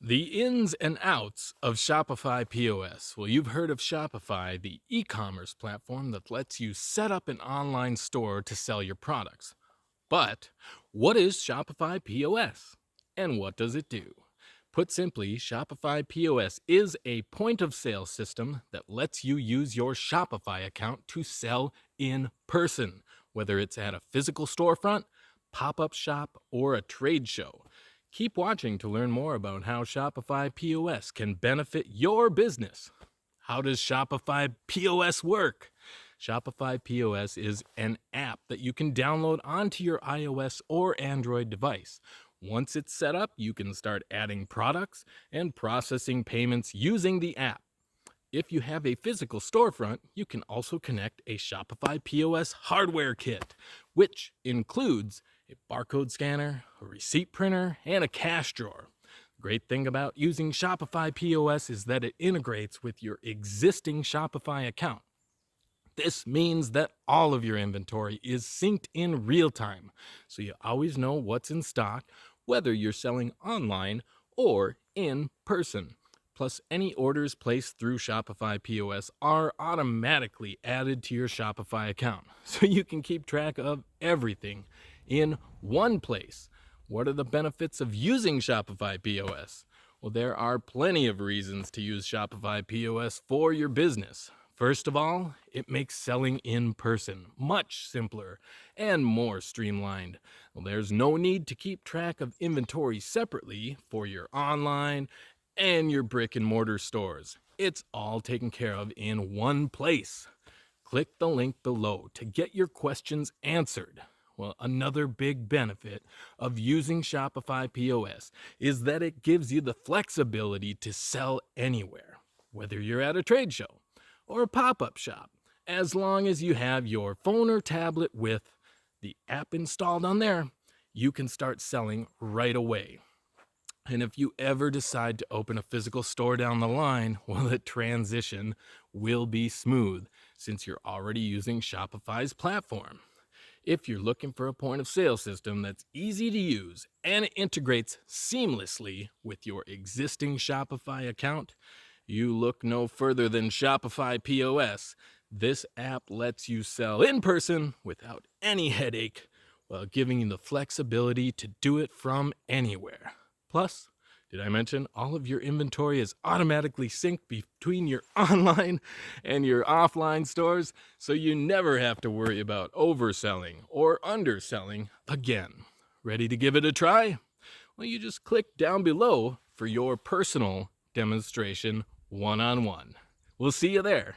The ins and outs of Shopify POS. Well, you've heard of Shopify, the e commerce platform that lets you set up an online store to sell your products. But what is Shopify POS? And what does it do? Put simply, Shopify POS is a point of sale system that lets you use your Shopify account to sell in person, whether it's at a physical storefront, pop up shop, or a trade show. Keep watching to learn more about how Shopify POS can benefit your business. How does Shopify POS work? Shopify POS is an app that you can download onto your iOS or Android device. Once it's set up, you can start adding products and processing payments using the app. If you have a physical storefront, you can also connect a Shopify POS hardware kit, which includes a barcode scanner, a receipt printer, and a cash drawer. The great thing about using Shopify POS is that it integrates with your existing Shopify account. This means that all of your inventory is synced in real time, so you always know what's in stock, whether you're selling online or in person. Plus, any orders placed through Shopify POS are automatically added to your Shopify account, so you can keep track of everything in one place. What are the benefits of using Shopify POS? Well, there are plenty of reasons to use Shopify POS for your business. First of all, it makes selling in person much simpler and more streamlined. Well, there's no need to keep track of inventory separately for your online and your brick and mortar stores. It's all taken care of in one place. Click the link below to get your questions answered. Well, another big benefit of using Shopify POS is that it gives you the flexibility to sell anywhere, whether you're at a trade show or a pop-up shop, as long as you have your phone or tablet with the app installed on there, you can start selling right away. And if you ever decide to open a physical store down the line, well, the transition will be smooth since you're already using Shopify's platform. If you're looking for a point of sale system that's easy to use and it integrates seamlessly with your existing Shopify account, you look no further than Shopify POS. This app lets you sell in person without any headache while giving you the flexibility to do it from anywhere. Plus, did I mention all of your inventory is automatically synced between your online and your offline stores, so you never have to worry about overselling or underselling again. Ready to give it a try? Well, you just click down below for your personal demonstration one-on-one. We'll see you there.